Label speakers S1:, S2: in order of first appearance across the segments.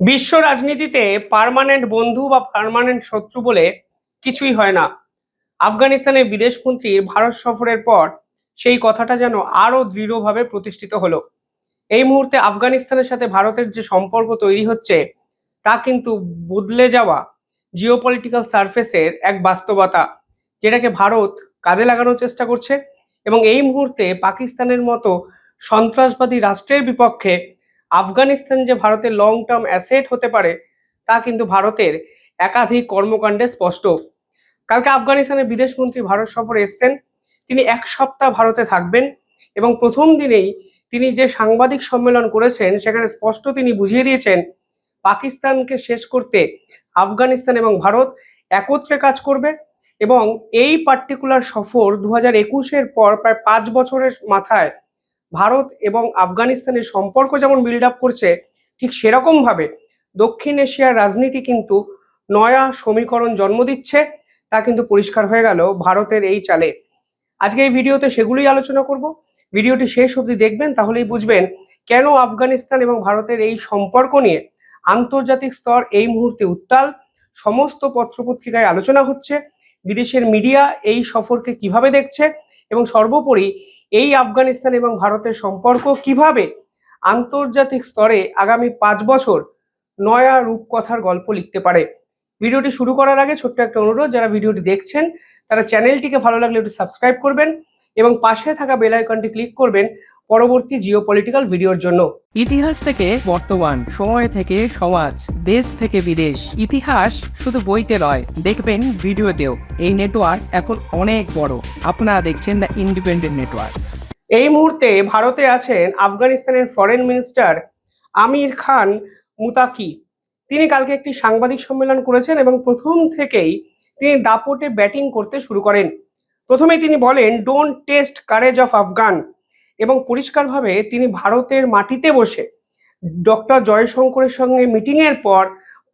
S1: বিশ্ব রাজনীতিতে পার্মানেন্ট বন্ধু বা পার্মানেন্ট শত্রু বলে কিছুই হয় না। আফগানিস্তানের বিদেশমন্ত্রীর ভারত সফরের পর সেই কথাটা যেন আরো দৃঢ়ভাবে প্রতিষ্ঠিত হলো। এই মুহূর্তে আফগানিস্তানের সাথে ভারতের যে সম্পর্ক তৈরি হচ্ছে তা কিন্তু বদলে যাওয়া জিওপলিটিক্যাল সারফেসের এক বাস্তবতা, যেটাকে ভারত কাজে লাগানোর চেষ্টা করছে। এবং এই মুহূর্তে পাকিস্তানের মতো সন্ত্রাসবাদী রাষ্ট্রের বিপক্ষে আফগানিস্তান যে ভারতের লং টার্ম অ্যাসেট হতে পারে তা কিন্তু ভারতের একাধিক কর্মকাণ্ডে স্পষ্ট। কালকে আফগানিস্তানের বিদেশমন্ত্রী ভারত সফরে এসছেন। তিনি এক সপ্তাহ ভারতে থাকবেন এবং প্রথম দিনেই তিনি যে সাংবাদিক সম্মেলন করেছেন সেখানে স্পষ্ট তিনি বুঝিয়ে দিয়েছেন পাকিস্তানকে শেষ করতে আফগানিস্তান এবং ভারত একত্রে কাজ করবে। এবং এই পার্টিকুলার সফর 2021-এর পর প্রায় 5 বছরের মাথায় ভারত এবং আফগানিস্তানের সম্পর্ক যেমন বিল্ড আপ করছে, ঠিক সেরকম ভাবে দক্ষিণ এশিয়ার রাজনীতি কিন্তু নয়া সমীকরণ জন্ম দিচ্ছে। তা কিন্তু পরিষ্কার হয়ে গেল ভারতের এই চালে। আজকে এই ভিডিওতে সেগুলোই আলোচনা করব। ভিডিওটি শেষ অবধি দেখবেন, তাহলেই বুঝবেন কেন আফগানিস্তান এবং ভারতের এই সম্পর্ক নিয়ে আন্তর্জাতিক স্তর এই মুহূর্তে উত্তাল। সমস্ত পত্রপত্রিকায় আলোচনা হচ্ছে, বিদেশের মিডিয়া এই সফরকে কিভাবে দেখছে, এবং সর্বোপরি এই আফগানিস্তান এবং ভারতের সম্পর্ক কিভাবে আন্তর্জাতিক স্তরে আগামী 5 বছর নয়া রূপকথার গল্প লিখতে পারে। ভিডিওটি শুরু করার আগে ছোট্ট একটা অনুরোধ, যারা ভিডিওটি দেখছেন তারা চ্যানেলটিকে ভালো লাগলে একটু সাবস্ক্রাইব করবেন এবং পাশে থাকা বেল আইকনটি ক্লিক করবেন পরবর্তী জিওপলিটিক্যাল ভিডিওর জন্য।
S2: ইতিহাস থেকে বর্তমান, সময় থেকে সমাজ, দেশ থেকে বিদেশ, ইতিহাস শুধু বইতে নয়, দেখবেন ভিডিওতেও। এই নেটওয়ার্ক এখন অনেক বড়। আপনারা দেখছেন দ্য ইন্ডিপেন্ডেন্ট নেটওয়ার্ক।
S1: এই মুহূর্তে ভারতে আছেন আফগানিস্তানের ফরেন মিনিস্টার আমির খান মুতাকি। তিনি কালকে একটি সাংবাদিক সম্মেলন করেছেন এবং প্রথম থেকেই তিনি দাপটে ব্যাটিং করতে শুরু করেন। প্রথমেই তিনি বলেন, don't test courage of Afghan. এবং পরিষ্কারভাবে তিনি ভারতের মাটিতে বসে ডক্টর জয়শঙ্করের সঙ্গে মিটিংয়ের পর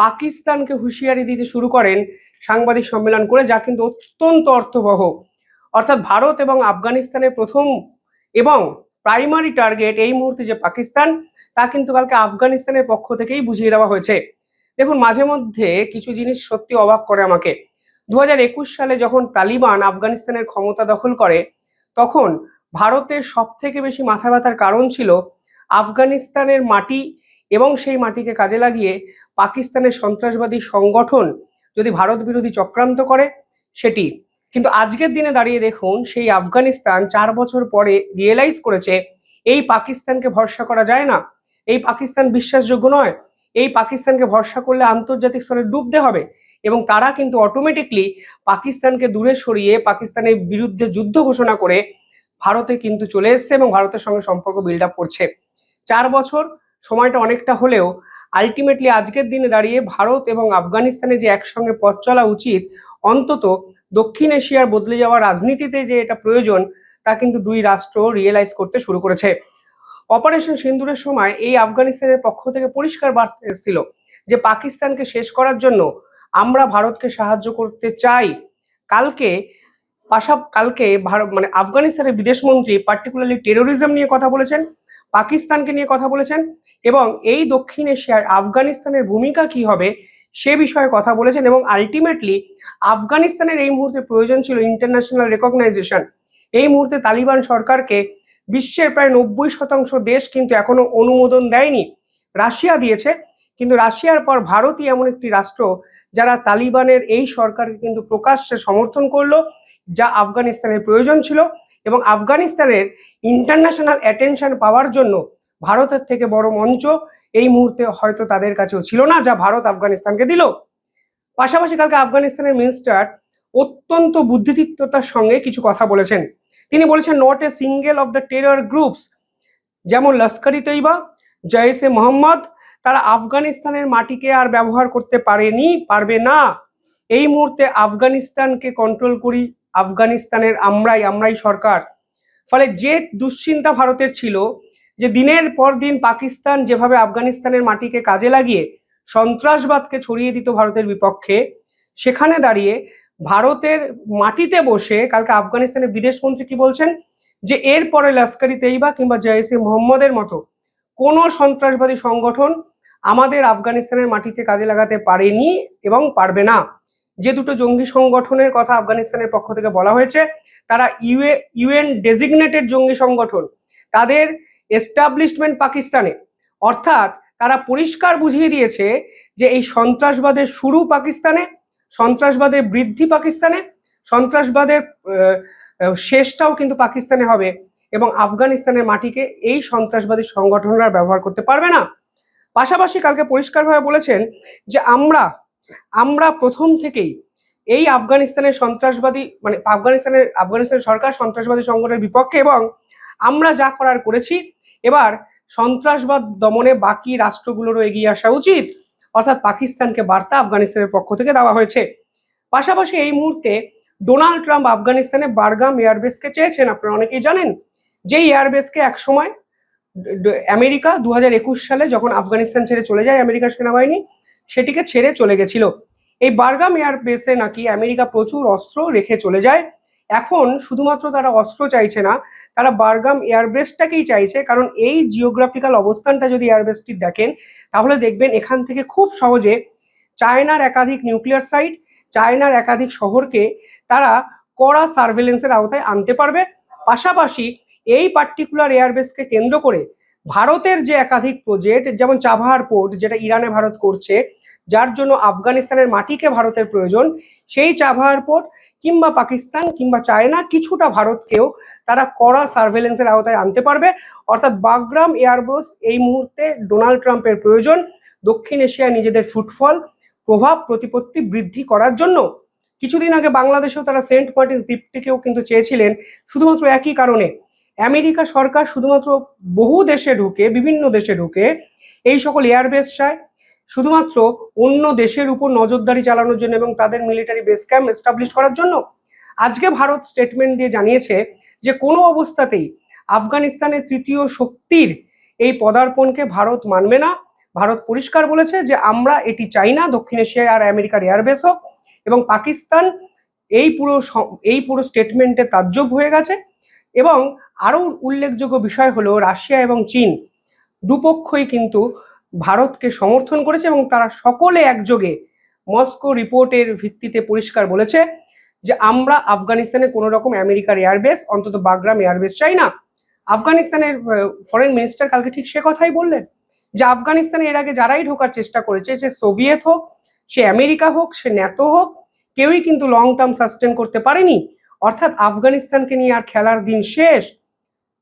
S1: পাকিস্তানকে হুঁশিয়ারি দিতে শুরু করেন সাংবাদিক সম্মেলন করে, যা কিন্তু অত্যন্ত অর্থবহ। অর্থাৎ ভারত এবং আফগানিস্তানের প্রথম এবং প্রাইমারি টার্গেট এই মুহূর্তে যে পাকিস্তান, তা কিন্তু কালকে আফগানিস্তানের পক্ষ থেকেই বুঝিয়ে দেওয়া হয়েছে। দেখুন, মাঝে মধ্যে কিছু জিনিস সত্যি অবাক করে আমাকে। 2021 সালে যখন তালিবান আফগানিস্তানের ক্ষমতা দখল করে, তখন ভারতের সব থেকে বেশি মাথা ব্যথার কারণ ছিল আফগানিস্তানের মাটি এবং সেই মাটিকে কাজে লাগিয়ে পাকিস্তানের সন্ত্রাসবাদী সংগঠন যদি ভারত বিরোধী চক্রান্ত করে সেটি। কিন্তু আজকের দিনে দাঁড়িয়ে দেখুন, সেই আফগানিস্তান 4 বছর পরে রিয়েলাইজ করেছে এই পাকিস্তানকে ভরসা করা যায় না, এই পাকিস্তান বিশ্বাসযোগ্য নয়, এই পাকিস্তানকে ভরসা করলে আন্তর্জাতিক স্তরে ডুবতে হবে। এবং তারা কিন্তু অটোমেটিকলি পাকিস্তানকে দূরে সরিয়ে পাকিস্তানের বিরুদ্ধে যুদ্ধ ঘোষণা করে ভারতে কিন্তু চলে এসছে এবং ভারতের সঙ্গে সম্পর্ক বিল্ড আপ করছে। 4 বছর সময়টা অনেকটা হলেও আলটিমেটলি আজকের দিনে দাঁড়িয়ে ভারত এবং আফগানিস্তানে যে একসঙ্গে পথ চলা উচিত, অন্তত দক্ষিণ এশিয়ার বদলে যাওয়া রাজনীতিতে যে এটা প্রয়োজন, তা কিন্তু দুই রাষ্ট্র রিয়েলাইজ করতে শুরু করেছে। অপারেশন সিন্দুরের সময় এই আফগানিস্তানের পক্ষ থেকে পরিষ্কার বার্তা এসেছিল যে পাকিস্তানকে শেষ করার জন্য আমরা ভারতকে সাহায্য করতে চাই। কালকে কালকে ভারত মানে আফগানিস্তানের বিদেশমন্ত্রী পার্টিকুলারলি টেরোরিজম নিয়ে কথা বলেছেন, পাকিস্তানকে নিয়ে কথা বলেছেন, এবং এই দক্ষিণ এশিয়ায় আফগানিস্তানের ভূমিকা কি হবে সে বিষয়ে কথা বলেছেন। এবং আলটিমেটলি আফগানিস্তানের এই মুহূর্তে প্রয়োজন ছিল ইন্টারন্যাশনাল রেকগনাইজেশন। এই মুহূর্তে তালিবান সরকারকে বিশ্বের প্রায় 90% দেশ কিন্তু এখনো অনুমোদন দেয়নি। রাশিয়া দিয়েছে, কিন্তু রাশিয়ার পর ভারতই এমন একটি রাষ্ট্র যারা তালিবানের এই সরকারকে কিন্তু প্রকাশ্যে সমর্থন করলো, যা আফগানিস্তানের প্রয়োজন ছিল। এবং আফগানিস্তানের ইন্টারন্যাশনাল অ্যাটেনশন পাওয়ার জন্য ভারতের থেকে বড় মঞ্চ এই মুহূর্তে হয়তো তাদের কাছেও ছিল না, যা ভারত আফগানিস্তানকে দিল। পাশাপাশি কালকে আফগানিস্তানের মিনিস্টার অত্যন্ত বুদ্ধিদীপ্ততার সঙ্গে কিছু কথা বলেছেন। তিনি বলেছেন, not a single of the terror groups, যেমন লস্কর ই তৈবা, জৈশ-এ মোহাম্মদ, তারা আফগানিস্তানের মাটিকে আর ব্যবহার করতে পারবে না। এই মুহূর্তে আফগানিস্তানকে কন্ট্রোল করি আফগানিস্তানের আমরাই সরকার। ফলে যে দুশ্চিন্তা ভারতের ছিল যে দিনের পর দিন পাকিস্তান যেভাবে আফগানিস্তানের মাটিকে কাজে লাগিয়ে সন্ত্রাসবাদকে ছড়িয়ে দিত ভারতের বিপক্ষে, সেখানে দাঁড়িয়ে ভারতের মাটিতে বসে কালকে আফগানিস্তানের বিদেশমন্ত্রী কি বলছেন, যে এরপরে লস্কর ই তৈবা কিংবা জৈশ-এ মোহাম্মদের মতো কোনো সন্ত্রাসবাদী সংগঠন আমাদের আফগানিস্তানের মাটিতে কাজে লাগাতে পারেনি এবং পারবে না। যে দুটো জঙ্গি সংগঠনের কথা আফগানিস্তানের পক্ষ থেকে বলা হয়েছে তারা ইউএন ডেজিগনেটেড জঙ্গি সংগঠন, তাদের এস্টাবলিশমেন্ট পাকিস্তানে, অর্থাৎ তারা পরিষ্কার বুঝিয়ে দিয়েছে যে এই সন্ত্রাসবাদের শুরু পাকিস্তানে, সন্ত্রাসবাদের বৃদ্ধি পাকিস্তানে, সন্ত্রাসবাদের শেষটাও কিন্তু পাকিস্তানে হবে এবং আফগানিস্তানের মাটিকে এই সন্ত্রাসবাদী সংগঠনরা ব্যবহার করতে পারবে না। পাশাপাশি কালকে পরিষ্কারভাবে বলেছেন যে আমরা প্রথম থেকেই এই আফগানিস্তানের সন্ত্রাসবাদী মানে আফগানিস্তানের সরকার সন্ত্রাসবাদী সংগঠনের বিপক্ষে এবং আমরা যা করার করেছি, এবার সন্ত্রাসবাদ দমনে বাকি রাষ্ট্রগুলোরও এগিয়ে আসা উচিত, অর্থাৎ পাকিস্তানকে বার্তা আফগানিস্তানের পক্ষ থেকে দেওয়া হয়েছে। পাশাপাশি এই মুহূর্তে ডোনাল্ড ট্রাম্প আফগানিস্তানে বারগাম এয়ারবেসকে চেয়েছেন। আপনারা অনেকেই জানেন যে এয়ারবেসকে একসময় আমেরিকা 2021 সালে যখন আফগানিস্তান ছেড়ে চলে যায় আমেরিকার সেনাবাহিনী, সেটিকে ছেড়ে চলে গেছিল। এই বারগাম এয়ারবেসে নাকি আমেরিকা প্রচুর অস্ত্র রেখে চলে যায়। এখন শুধুমাত্র তারা অস্ত্র চাইছে না, তারা বারগাম এয়ারবেসটাকেই চাইছে, কারণ এই জিওগ্রাফিক্যাল অবস্থানটা যদি এয়ারবেসটি দেখেন তাহলে দেখবেন এখান থেকে খুব সহজে চায়নার একাধিক নিউক্লিয়ার সাইট, চায়নার একাধিক শহরকে তারা কড়া সার্ভেলেন্সের আওতায় আনতে পারবে। পাশাপাশি এই পার্টিকুলার এয়ারবেসকে কেন্দ্র করে ভারতের যে একাধিক প্রজেক্ট, যেমন চাবাহার পোর্ট যেটা ইরানে ভারত করছে, যার জন্য আফগানিস্তানের মাটিকে ভারতের প্রয়োজন, সেই চাবাহার পোর্ট কিংবা পাকিস্তান কিংবা চায়না কিছুটা ভারতকেও তারা কড়া সার্ভেলেন্সের আওতায় আনতে পারবে। অর্থাৎ বাগরাম এয়ারবেস এই মুহূর্তে ডোনাল্ড ট্রাম্পের প্রয়োজন দক্ষিণ এশিয়ায় নিজেদের ফুটফল প্রভাব প্রতিপত্তি বৃদ্ধি করার জন্য। কিছুদিন আগে বাংলাদেশেও তারা সেন্ট মার্টিনস দ্বীপটিকেও কিন্তু চেয়েছিলেন, শুধুমাত্র একই কারণে আমেরিকা সরকার শুধুমাত্র বিভিন্ন দেশে ঢুকে এই সকল এয়ারবেস চায় শুধুমাত্র অন্য দেশের উপর নজরদারি চালানোর জন্য এবং তাদের মিলিটারি বেস ক্যাম্প এস্টাবলিশ করার জন্য। আজকে ভারত স্টেটমেন্ট দিয়ে জানিয়েছে যে কোনো অবস্থাতেই আফগানিস্তানের তৃতীয় শক্তির এই পদার্পণকে ভারত মানবে না। ভারত পরিষ্কার বলেছে যে আমরা এটি চাই না দক্ষিণ এশিয়ায় আর আমেরিকার এয়ারবেস হোক, এবং পাকিস্তান এই পুরো স্টেটমেন্টে তাজ্জব হয়ে গেছে। এবং আরও উল্লেখযোগ্য বিষয় হলো রাশিয়া এবং চীন দুপক্ষই কিন্তু ভারতকে সমর্থন করেছে এবং তারা সকলে একযোগে মস্কো রিপোর্টের ভিত্তিতে পরিষ্কার বলেছে যে আমরা আফগানিস্তানে কোনো রকম আমেরিকার এয়ারবেস, অন্তত বাগরাম এয়ারবেস চাই না। আফগানিস্তানের ফরেন মিনিস্টার কালকে ঠিক সে কথাই বললেন যে আফগানিস্তানে এর আগে যারাই ঢোকার চেষ্টা করেছে, সে সোভিয়েত হোক, সে আমেরিকা হোক, সে ন্যাটো হোক, কেউই কিন্তু লং টার্ম সাস্টেন করতে পারেনি। অর্থাৎ আফগানিস্তানকে নিয়ে আর খেলার দিন শেষ।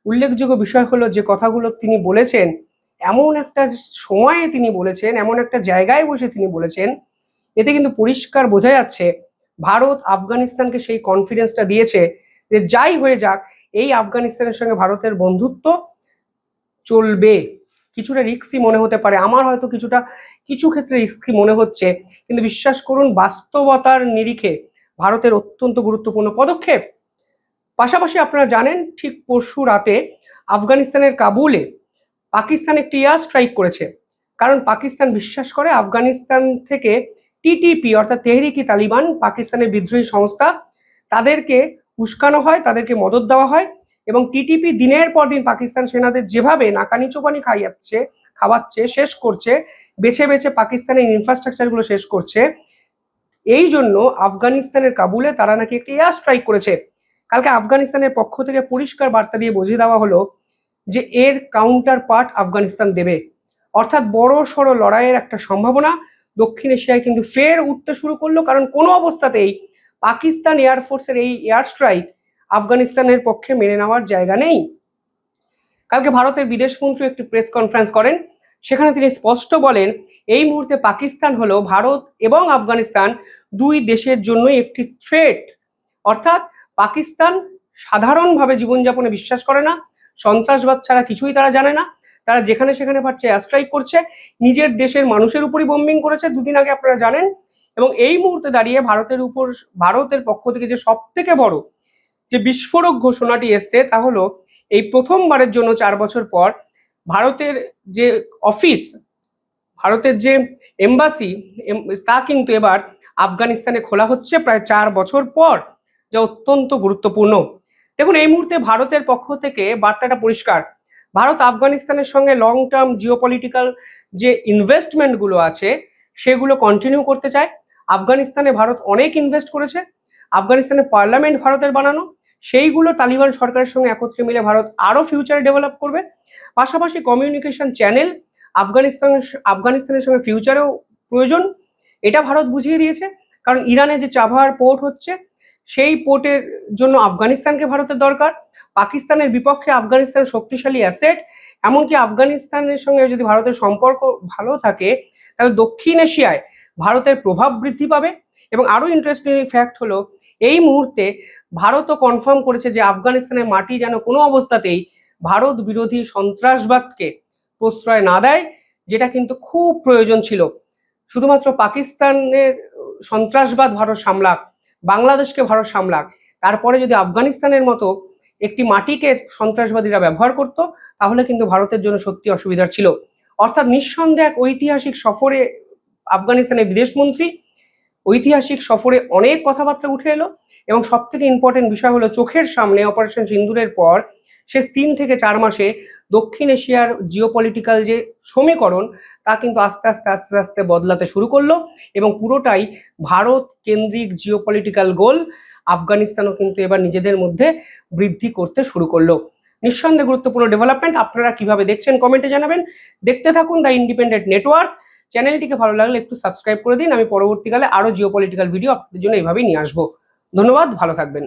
S1: উল্লেখযোগ্য বিষয় হলো যে কথাগুলো তিনি বলেছেন এমন একটা সময়ে তিনি বলেছেন, এমন একটা জায়গায় বসে তিনি বলেছেন, এতে কিন্তু পরিষ্কার বোঝা যাচ্ছে ভারত আফগানিস্তানকে সেই কনফিডেন্সটা দিয়েছে যে যাই হয়ে যাক এই আফগানিস্তানের সঙ্গে ভারতের বন্ধুত্ব চলবে। কিছুটা রিস্কি মনে হতে পারে, আমার হয়তো কিছু ক্ষেত্রে রিস্কি মনে হচ্ছে, কিন্তু বিশ্বাস করুন বাস্তবতার নিরিখে ভারতের অত্যন্ত গুরুত্বপূর্ণ পদক্ষেপ। পাশাপাশি আপনারা জানেন ঠিক পরশু রাতে আফগানিস্তানের কাবুলে পাকিস্তান একটি এয়ার স্ট্রাইক করেছে, কারণ পাকিস্তান বিশ্বাস করে আফগানিস্তান থেকে টিটিপি অর্থাৎ তেহরিকি তালিবান, পাকিস্তানের বিদ্রোহী সংস্থা, তাদেরকে উস্কানো হয়, তাদেরকে মদত দেওয়া হয় এবং টিটিপি দিনের পর দিন পাকিস্তান সেনাদের যেভাবে নাকানি চোবানি খাওয়াচ্ছে, শেষ করছে, বেছে বেছে পাকিস্তানের ইনফ্রাস্ট্রাকচারগুলো শেষ করছে। এই জন্য আফগানিস্তানের কাবুলে তারা নাকি একটি এয়ার স্ট্রাইক করেছে। কালকে আফগানিস্তানের পক্ষ থেকে পরিষ্কার বার্তা দিয়ে বুঝিয়ে দেওয়া হলো যে এর কাউন্টার পার্ট আফগানিস্তান দেবে। অর্থাৎ বড় সড়ো লড়াইয়ের একটা সম্ভাবনা দক্ষিণ এশিয়ায় কিন্তু ফের উঠতে শুরু করলো, কারণ কোনো অবস্থাতেই পাকিস্তান এয়ারফোর্সের এই এয়ার স্ট্রাইক আফগানিস্তানের পক্ষে মেনে নেওয়ার জায়গা নেই। কালকে ভারতের বিদেশমন্ত্রী একটি প্রেস কনফারেন্স করেন, সেখানে তিনি স্পষ্ট বলেন এই মুহূর্তে পাকিস্তান হলো ভারত এবং আফগানিস্তান দুই দেশের জন্যই একটি থ্রেট। অর্থাৎ পাকিস্তান সাধারণভাবে জীবনযাপনে বিশ্বাস করে না, সন্ত্রাসবাদ ছাড়া কিছুই তারা জানে না, তারা যেখানে সেখানে পারছে এয়ার স্ট্রাইক করছে, নিজের দেশের মানুষের উপরই বোম্বিং করেছে দুদিন আগে আপনারা জানেন। এবং এই মুহূর্তে দাঁড়িয়ে ভারতের পক্ষ থেকে যে সব থেকে বড় যে বিস্ফোরক ঘোষণাটি এসছে তা হলো এই প্রথমবারের জন্য 4 বছর পর ভারতের যে অফিস, ভারতের যে এম্বাসি, তা কিন্তু এবার আফগানিস্তানে খোলা হচ্ছে প্রায় 4 বছর পর, যা অত্যন্ত গুরুত্বপূর্ণ। দেখুন এই মুহূর্তে ভারতের পক্ষ থেকে বার্তাটা পরিষ্কার, ভারত আফগানিস্তানের সঙ্গে লং টার্ম জিওপলিটিক্যাল যে ইনভেস্টমেন্টগুলো আছে সেগুলো কন্টিনিউ করতে চায়। আফগানিস্তানে ভারত অনেক ইনভেস্ট করেছে। আফগানিস্তানের পার্লামেন্ট ভারতের বানানো, সেইগুলো তালিবান সরকারের সঙ্গে একত্রে মিলে ভারত আরও ফিউচারে ডেভেলপ করবে। পাশাপাশি কমিউনিকেশন চ্যানেল আফগানিস্তানের সঙ্গে ফিউচারেও প্রয়োজন, এটা ভারত বুঝিয়ে দিয়েছে। কারণ ইরানে যে চাবহার পোর্ট হচ্ছে, সেই পোর্টের জন্য আফগানিস্তানকে ভারতের দরকার। পাকিস্তানের বিপক্ষে আফগানিস্তান শক্তিশালী অ্যাসেট। এমনকি আফগানিস্তানের সঙ্গে যদি ভারতের সম্পর্ক ভালো থাকে, তাহলে দক্ষিণ এশিয়ায় ভারতের প্রভাব বৃদ্ধি পাবে। এবং আরও ইন্টারেস্টিং ফ্যাক্ট হলো, এই মুহূর্তে ভারতও কনফার্ম করেছে যে আফগানিস্তানের মাটি যেন কোনো অবস্থাতেই ভারত বিরোধী সন্ত্রাসবাদকে প্রশ্রয় না দেয়, যেটা কিন্তু খুব প্রয়োজন ছিল। শুধুমাত্র পাকিস্তানের সন্ত্রাসবাদ ভারত সামলাক, বাংলাদেশকে ভারত সামলাক, তারপরে যদি আফগানিস্তানের মতো একটি মাটিকে সন্ত্রাসবাদীরা ব্যবহার করত, তাহলে কিন্তু ভারতের জন্য সত্যি অসুবিধার ছিল। অর্থাৎ নিঃসন্দেহে এক ঐতিহাসিক সফরে আফগানিস্তানের বিদেশমন্ত্রী, ঐতিহাসিক সফরে অনেক কথাবার্তা উঠে এলো। এবং সব থেকে ইম্পর্টেন্ট বিষয় হলো, চোখের সামনে অপারেশন সিন্দুরের পর শেষ 3 থেকে 4 মাসে দক্ষিণ এশিয়ার জিওপলিটিক্যাল যে সমীকরণ, তা কিন্তু আস্তে আস্তে আস্তে আস্তে বদলাতে শুরু করলো। এবং পুরোটাই ভারত কেন্দ্রিক জিওপলিটিক্যাল গোল। আফগানিস্তানও কিন্তু এবার নিজেদের মধ্যে বৃদ্ধি করতে শুরু করলো। নিঃসন্দেহে গুরুত্বপূর্ণ ডেভেলপমেন্ট। আপনারা কিভাবে দেখছেন কমেন্টে জানাবেন। দেখতে থাকুন দ্য ইন্ডিপেন্ডেন্ট নেটওয়ার্ক। চ্যানেলটিকে ভালো লাগলে একটু সাবস্ক্রাইব করে দিন। আমি পরবর্তীকালে আরও জিওপলিটিক্যাল ভিডিও আপনাদের জন্য এইভাবেই নিয়ে আসবো। ধন্যবাদ, ভালো থাকবেন।